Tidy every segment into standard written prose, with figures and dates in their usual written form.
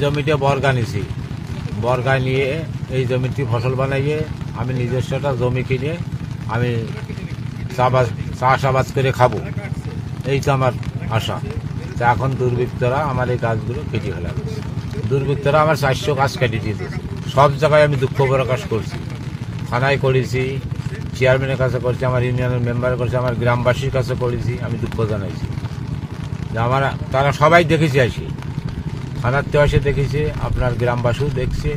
জমিতে বর্গা নিছি, বর্গা নিয়ে এই জমিটি ফসল বানাইয়ে আমি নিজস্ব একটা জমি কিনে আমি চাষাবাদ করে খাবো, এই তো আমার আশা। তা এখন দুর্বৃত্তরা আমার এই গাছগুলো কেটে ফেলা গেছে। দুর্বৃত্তরা আমার 400 গাছ কেটে দিয়েছে। সব জায়গায় আমি দুঃখ প্রকাশ করছি, থানায় করেছি, চেয়ারম্যানের কাছে করছি, আমার ইউনিয়নের মেম্বার করছি, আমার গ্রামবাসীর কাছে করেছি, আমি দুঃখ জানাইছি যে তারা সবাই দেখেছে, আসি থানাতে এসে দেখেছে, আপনার গ্রামবাসীও দেখছে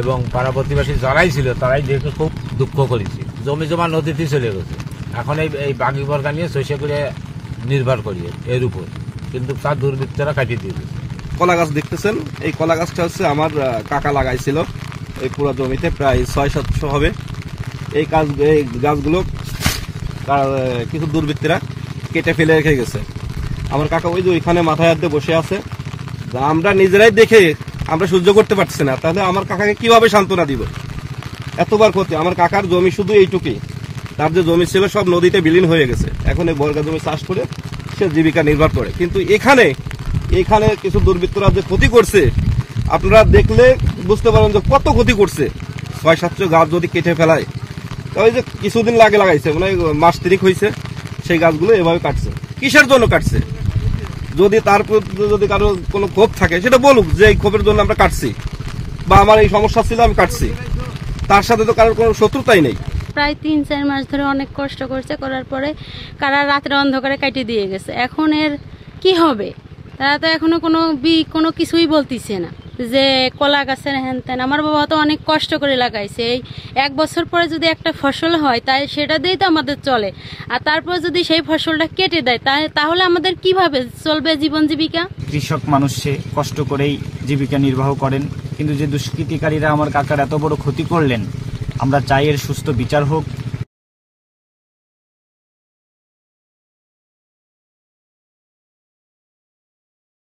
এবং পাড়া প্রতিবেশী যারাই ছিল তারাই দেখে খুব দুঃখ করেছে। জমি জমা নদীতে চলে গেছে, এখন এই বাগি বর্গা নিয়ে শস্য করে নির্ভর করি এর উপর, কিন্তু তার দুর্বৃত্তরা কাটিয়ে দিয়েছে। কলা গাছ দেখতেছেন, এই কলা গাছটা হচ্ছে আমার কাকা লাগাইছিল এই পুরো জমিতে, প্রায় 600-700 হবে। এই গাছগুলো কিছু দুর্বৃত্তরা কেটে ফেলে রেখে গেছে। আমার কাকা ওই যে ওইখানে মাথায় হাতে বসে আছে, আমরা নিজেরাই দেখে আমরা সহ্য করতে পারছি না, তাহলে আমার কাকাকে কিভাবে সান্ত্বনা দিব? এতবার ক্ষতি। আমার কাকার জমি শুধু এইটুকুই, তার যে জমি ছিল সব নদীতে বিলীন হয়ে গেছে। এখন এই বর্গা জমি চাষ করে সে জীবিকা নির্ভর করে, কিন্তু এখানে কিছু দুর্বৃত্তরা যে ক্ষতি করছে আপনারা দেখলে বুঝতে পারেন যে কত ক্ষতি করছে। 600-700 গাছ যদি কেটে ফেলায়, ওই যে কিছুদিন লাগাইছে, মানে মাস 3 হয়েছে, সেই গাছগুলো এভাবে কাটছে। কিসের জন্য কাটছে? যদি যদি কারো কোনো ক্ষোভ থাকে সেটা বলুক যে এই ক্ষোভের জন্য আমরা কাটছি, বা আমার এই সমস্যা ছিল আমি কাটছি, তার সাথে তো কারোর কোনো শত্রুতাই নেই। প্রায় 3-4 মাস ধরে অনেক কষ্ট করছে, করার পরে কারা রাতের অন্ধকারে কাটিয়ে দিয়ে গেছে। এখন এর কি হবে? তারা তো এখনো কোনো কিছুই বলতেছে না যে কলা গাছের হ্যান ত্যান। আমার বাবা তো অনেক কষ্ট করে লাগাইছে, এই 1 বছর পরে যদি একটা ফসল হয় তাই সেটা দিয়েই তো আমাদের চলে, আর তারপর যদি সেই ফসলটা কেটে দেয় তাহলে আমাদের কিভাবে চলবে জীবন জীবিকা? কৃষক মানুষ, সে কষ্ট করেই জীবিকা নির্বাহ করেন, কিন্তু যে দুষ্কৃতিকারীরা আমার কাকার এত বড় ক্ষতি করলেন, আমরা চাই এর সুস্থ বিচার হোক।